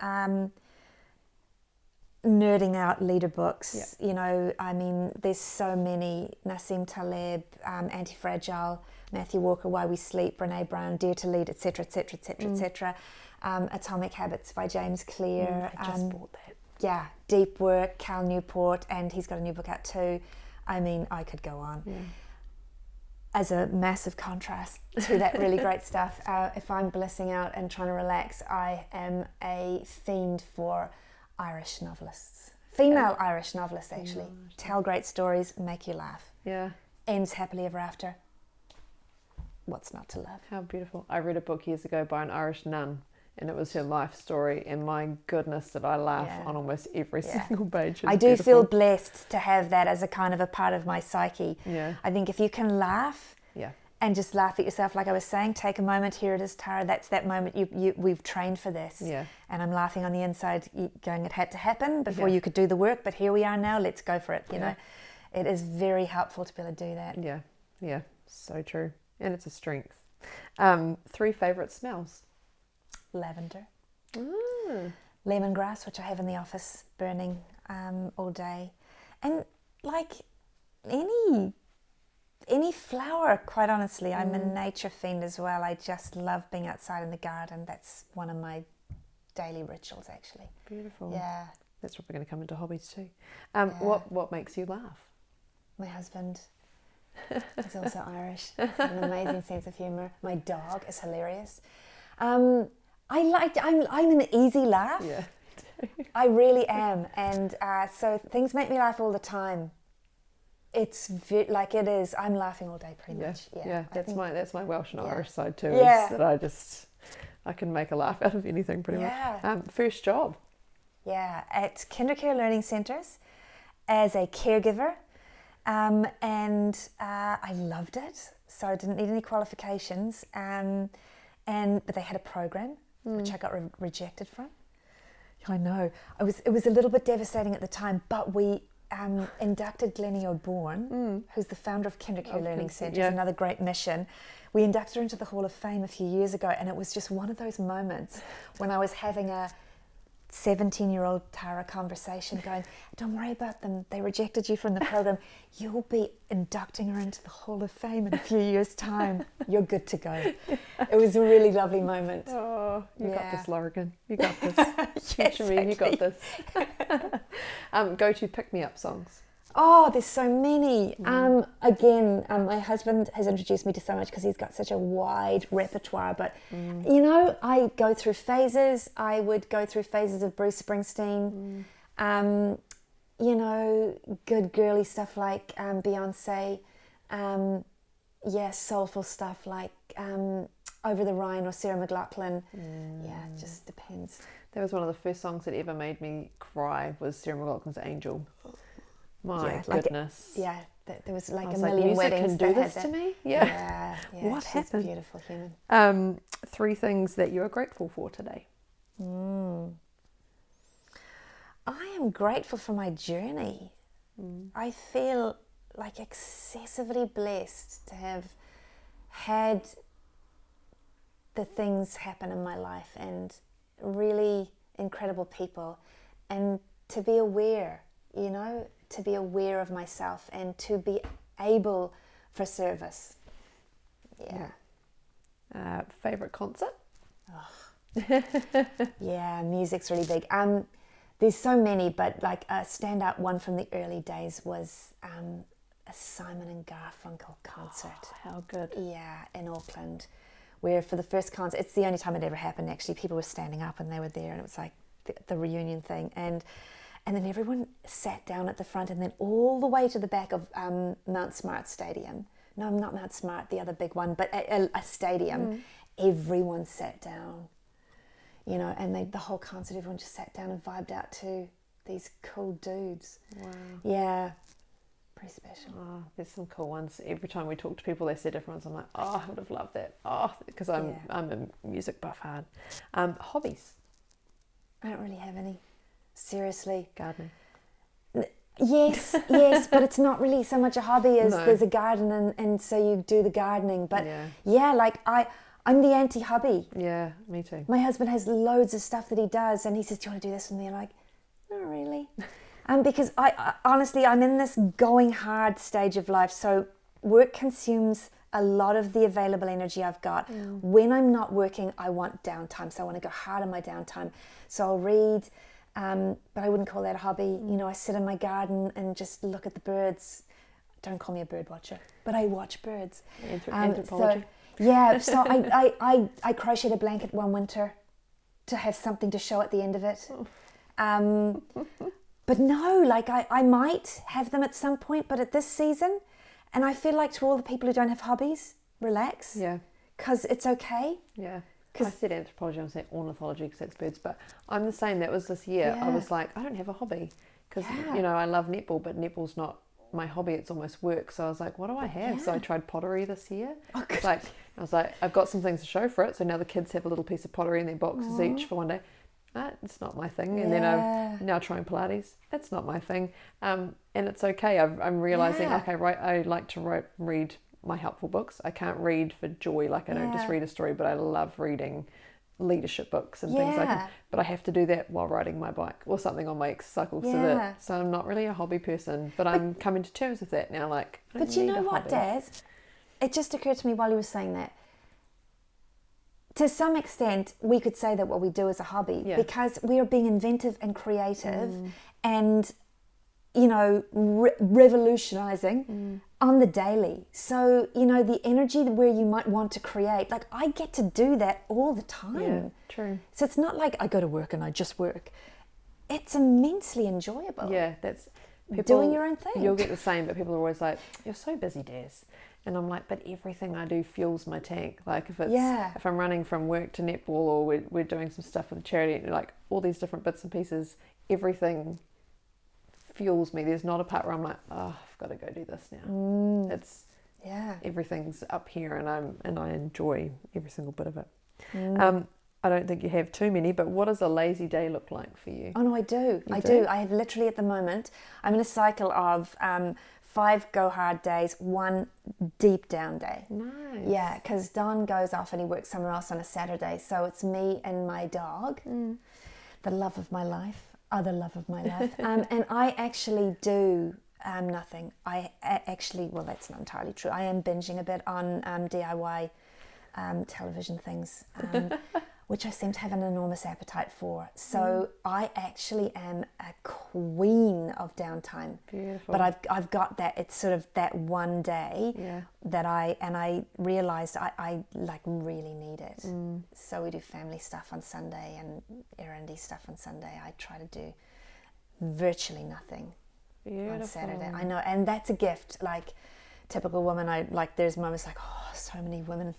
Nerding out leader books, you know, I mean, there's so many. Nassim Taleb, Anti-Fragile, Matthew Walker, Why We Sleep, Brene Brown, Dare to Lead, etc., etc., etc., etc. Atomic Habits by James Clear. I just bought that. Yeah, Deep Work, Cal Newport, and he's got a new book out too. I mean, I could go on. Yeah. As a massive contrast to that really great stuff, if I'm blissing out and trying to relax, I am a fiend for Irish novelists. Female Irish novelists, actually. Tell great stories, make you laugh. Yeah. Ends happily ever after. What's not to love? How beautiful. I read a book years ago by an Irish nun, and it was her life story, and my goodness did I laugh on almost every single page. I do feel blessed to have that as a kind of a part of my psyche. Yeah. I think if you can laugh and just laugh at yourself, like I was saying, take a moment, here it is, Tara, that's that moment, we've trained for this. Yeah. And I'm laughing on the inside, going, it had to happen before you could do the work, but here we are now, let's go for it, you know. It is very helpful to be able to do that. Yeah, so true. And it's a strength. 3 favourite smells? Lavender. Lemongrass, which I have in the office burning all day. And like any flower, quite honestly. I'm a nature fiend as well. I just love being outside in the garden. That's one of my daily rituals, actually. Beautiful. Yeah. That's probably going to come into hobbies too. What makes you laugh? My husband is also Irish. An amazing sense of humour. My dog is hilarious. I'm an easy laugh. Yeah. I really am, and so things make me laugh all the time. It's like it is. I'm laughing all day, pretty much. Yeah. That's my Welsh and Irish side too. Yeah. Is that I can make a laugh out of anything pretty much. First job. Yeah, at Kindercare Learning Centres as a caregiver, and I loved it. So I didn't need any qualifications, but they had a program which I got rejected from. I know. It was a little bit devastating at the time, but we inducted Glennie O'Bourne, who's the founder of Kindercare Learning Centres, another great mission. We inducted her into the Hall of Fame a few years ago, and it was just one of those moments when I was having a 17-year-old Tara conversation going, don't worry about them, they rejected you from the program, you'll be inducting her into the Hall of Fame in a few years' time, you're good to go. It was a really lovely moment. Oh, you got this, Lorigan, you got this. Yes, you got this. Go to pick-me-up songs. Oh, there's so many. Again, my husband has introduced me to so much because he's got such a wide repertoire. But, you know, I go through phases. I would go through phases of Bruce Springsteen. You know, good girly stuff like Beyonce. Soulful stuff like Over the Rhine or Sarah McLachlan. Yeah, it just depends. That was one of the first songs that ever made me cry, was Sarah McLachlan's Angel. My goodness. There was like a million million music weddings can do this to me. Yeah. What she's happened? A beautiful human. 3 things that you are grateful for today. I am grateful for my journey. I feel like excessively blessed to have had the things happen in my life and really incredible people, and to be aware, you know, to be aware of myself and to be able for service. Favorite concert? Yeah, music's really big. There's so many, but like a standout one from the early days was a Simon and Garfunkel concert. Oh, how good. Yeah, in Auckland, where for the first concert, it's the only time it ever happened actually, people were standing up and they were there, and it was like the reunion thing, and then everyone sat down at the front, and then all the way to the back of Mount Smart Stadium. No, not Mount Smart, the other big one, but a stadium. Everyone sat down, you know, and the whole concert, everyone just sat down and vibed out to these cool dudes. Wow. Yeah, pretty special. Oh, there's some cool ones. Every time we talk to people, they say different ones. I'm like, oh, I would have loved that. Oh, because I'm a music buff hard. Hobbies? I don't really have any. Seriously. Gardening? Yes, but it's not really so much a hobby as there's a garden and so you do the gardening. But like I'm the anti-hobby. Yeah, me too. My husband has loads of stuff that he does, and he says, do you want to do this with me? I'm like, not really. Because I honestly, I'm in this going hard stage of life. So work consumes a lot of the available energy I've got. When I'm not working, I want downtime. So I want to go hard on my downtime. So I'll read, but I wouldn't call that a hobby. You know, I sit in my garden and just look at the birds. Don't call me a bird watcher, but I watch birds. Anthropology. So I crocheted a blanket one winter to have something to show at the end of it. But no, like I might have them at some point, but at this season, and I feel like to all the people who don't have hobbies, relax. Yeah. Because it's okay. Yeah. I said anthropology, I'm saying ornithology because that's birds, but I'm the same. That was this year. I was like, I don't have a hobby because, you know, I love netball, but netball's not my hobby, it's almost work. So I was like, what do I have? So I tried pottery this year. I was like, I've got some things to show for it. So now the kids have a little piece of pottery in their boxes each for one day. It's not my thing. And then I'm now trying Pilates. That's not my thing. And it's okay. I'm realizing, okay, right, I like to read my helpful books. I can't read for joy. Like I don't just read a story, but I love reading leadership books and things like that. But I have to do that while riding my bike or something on my exercycle. So I'm not really a hobby person, but I'm coming to terms with that now. Like, but you know what, Daz? It just occurred to me while you were saying that. To some extent, we could say that what we do is a hobby because we are being inventive and creative and, you know, revolutionizing on the daily. So, you know, the energy where you might want to create, like I get to do that all the time. Yeah, true. So it's not like I go to work and I just work. It's immensely enjoyable. Yeah, that's doing your own thing. You'll get the same, but people are always like, you're so busy, Daz. And I'm like, but everything I do fuels my tank. Like if I'm running from work to netball or we're doing some stuff with a charity, like all these different bits and pieces, everything fuels me. There's not a part where I'm like, oh, I've got to go do this now. It's everything's up here, and I enjoy every single bit of it. I don't think you have too many, but what does a lazy day look like for you? Oh no, I do. I do. I have literally at the moment, I'm in a cycle of 5 go hard days, 1 deep down day. Nice. Yeah, because Don goes off and he works somewhere else on a Saturday, so it's me and my dog, the love of my life, other love of my life. And I actually do nothing. I actually, well, that's not entirely true. I am binging a bit on DIY television things, which I seem to have an enormous appetite for. So I actually am a queen of downtime. Beautiful. But I've got that. It's sort of that one day that I realised I like really need it. So we do family stuff on Sunday and errandy stuff on Sunday. I try to do virtually nothing on Saturday. I know, and that's a gift. Like typical woman, I like. There's moments like, oh, so many women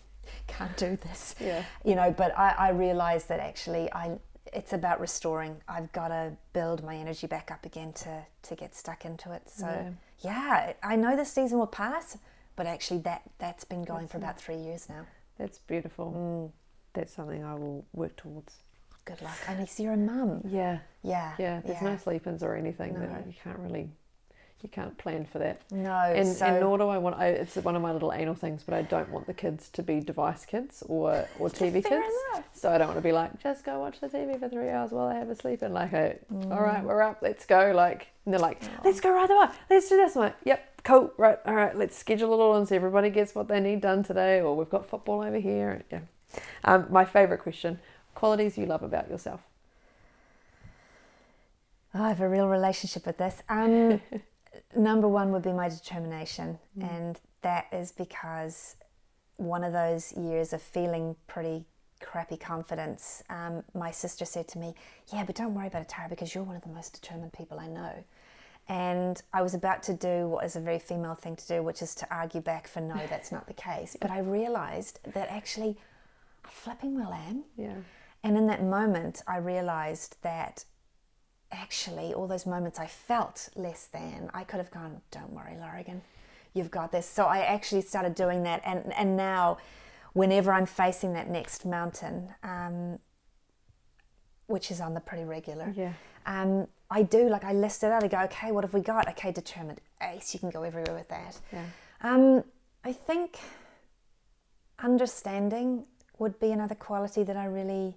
can't do this, you know, but I realized that actually it's about restoring. I've got to build my energy back up again to get stuck into it. So I know this season will pass, but actually that's been going for about 3 years now. That's beautiful. That's something I will work towards. Good luck. And I see you're a mum. Yeah. There's no sleep-ins or anything. No. That you can't plan for that. No. And nor do I want, it's one of my little anal things, but I don't want the kids to be device kids or TV kids. Enough. So I don't want to be like, just go watch the TV for 3 hours while I have a sleep in. Like, all right, we're up, let's go. Like, and they're like, let's go ride the bike, let's do this. I'm like, yep, cool, right, all right, let's schedule it all and so everybody gets what they need done today, or we've got football over here. Yeah. My favourite question, qualities you love about yourself. Oh, I have a real relationship with this. Number one would be my determination, and that is because one of those years of feeling pretty crappy confidence, my sister said to me, yeah, but don't worry about it, Tara, because you're one of the most determined people I know. And I was about to do what is a very female thing to do, which is to argue back for no, that's not the case. But I realised that actually I flipping well am. Yeah. And in that moment, I realised that actually all those moments I felt less than, I could have gone, don't worry, Lorigan, you've got this. So I actually started doing that. And now whenever I'm facing that next mountain, which is on the pretty regular, I do, like I list it out, I go, okay, what have we got? Okay, determined, ace, you can go everywhere with that. Yeah. I think understanding would be another quality that I really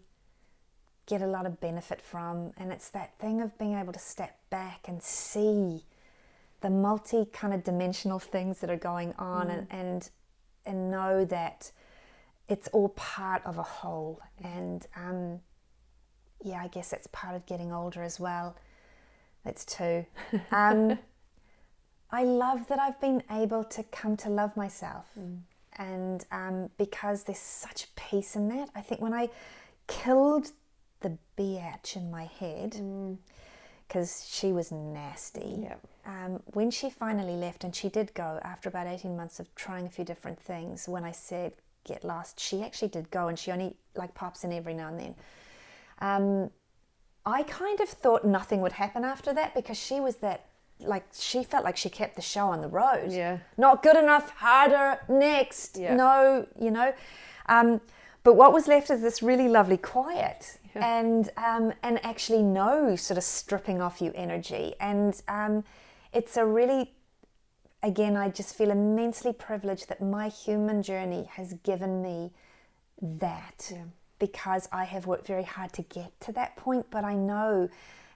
get a lot of benefit from, and it's that thing of being able to step back and see the multi kind of dimensional things that are going on, and know that it's all part of a whole. And I guess that's part of getting older as well. That's two. I love that I've been able to come to love myself, and because there's such peace in that. I think when I killed the biatch in my head, because she was nasty, when she finally left, and she did go after about 18 months of trying a few different things, when I said get lost, she actually did go, and she only like pops in every now and then. I kind of thought nothing would happen after that, because she was that, like, she felt like she kept the show on the road. Yeah. Not good enough, harder, next, Yeah. no, you know. But what was left is this really lovely quiet, and actually no sort of stripping off you energy. And it's a really, again, I just feel immensely privileged that my human journey has given me that. Yeah. Because I have worked very hard to get to that point, but I know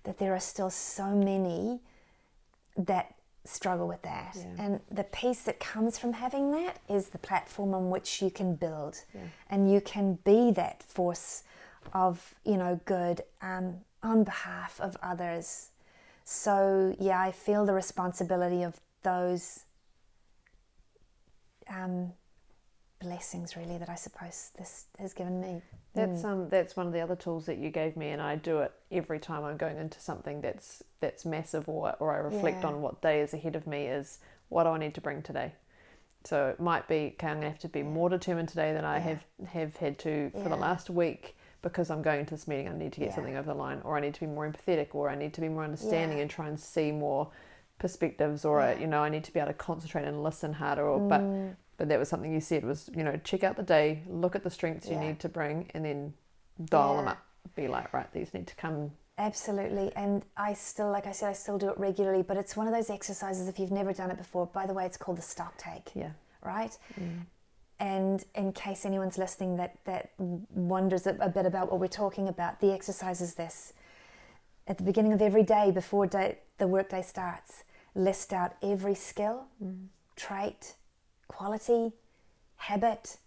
that there are still so many that struggle with that. Yeah. And the peace that comes from having that is the platform on which you can build, and you can be that force of, you know, good on behalf of others. So yeah, I feel the responsibility of those blessings, really, that I suppose this has given me. That's one of the other tools that you gave me, and I do it every time I'm going into something that's massive, or I reflect on what day is ahead of me, is what do I need to bring today. So it might be, okay, I'm going to have to be more determined today than I have had to for the last week, because I'm going to this meeting, I need to get something over the line, or I need to be more empathetic, or I need to be more understanding and try and see more perspectives, or you know, I need to be able to concentrate and listen harder, or but that was something you said was, you know, check out the day, look at the strengths you need to bring, and then dial them up. Be like, right, these need to come. Absolutely. And I still, like I said, I still do it regularly, but it's one of those exercises, if you've never done it before, by the way, it's called the stock take. Yeah. Right? And in case anyone's listening that wonders a bit about what we're talking about, the exercise is this. At the beginning of every day, before the workday starts, list out every skill, trait, quality, habit,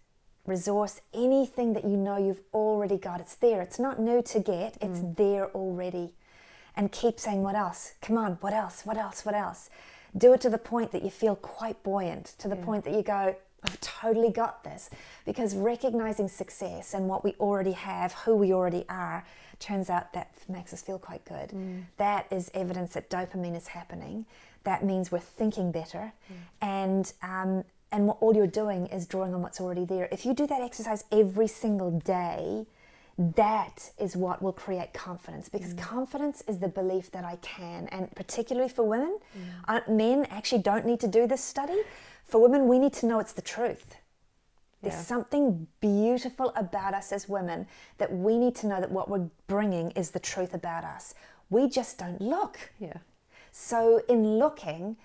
resource, anything that you know you've already got. It's there. It's not new to get. It's there already. And keep saying, what else? Come on, what else? What else? What else? Do it to the point that you feel quite buoyant, to the point that you go, I've totally got this. Because recognizing success and what we already have, who we already are, turns out that makes us feel quite good. That is evidence that dopamine is happening. That means we're thinking better. And what all you're doing is drawing on what's already there. If you do that exercise every single day, that is what will create confidence, because confidence is the belief that I can. And particularly for women, men actually don't need to do this study. For women, we need to know it's the truth. There's something beautiful about us as women, that we need to know that what we're bringing is the truth about us. We just don't look. Yeah. So in looking,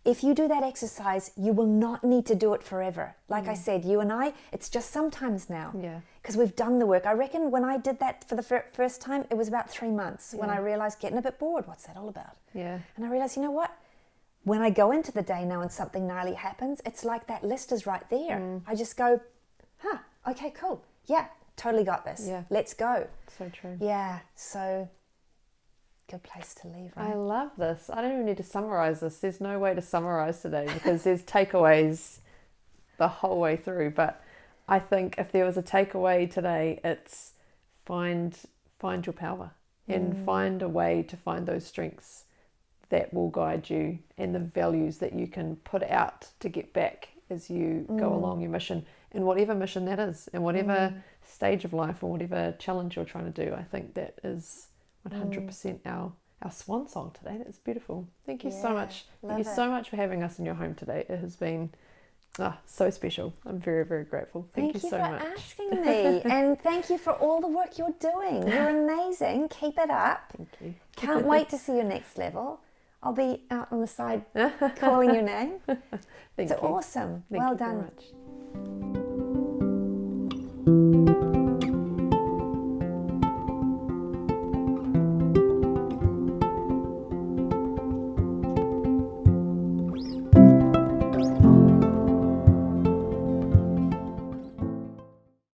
if you do that exercise, you will not need to do it forever. Like I said, you and I, it's just sometimes now. Yeah. Because we've done the work. I reckon when I did that for the first time, it was about 3 months when I realised, getting a bit bored, what's that all about? Yeah. And I realised, you know what? When I go into the day now and something gnarly happens, it's like that list is right there. I just go, okay, cool. Yeah, totally got this. Yeah. Let's go. So true. Yeah, so good place to leave, right? I love this. I don't even need to summarize this. There's no way to summarize today, because there's takeaways the whole way through. But I think if there was a takeaway today, it's find your power and find a way to find those strengths that will guide you and the values that you can put out to get back as you go along your mission, and whatever mission that is, and whatever stage of life or whatever challenge you're trying to do. I think that is 100% our swan song today. That's beautiful. Thank you so much. Thank you so much for having us in your home today. It has been so special. I'm very, very grateful. Thank you so much. Thank you for asking me, and thank you for all the work you're doing. You're amazing. Keep it up. Thank you. Can't wait to see your next level. I'll be out on the side calling your name. Thank you. Awesome. Thank well you done. very much.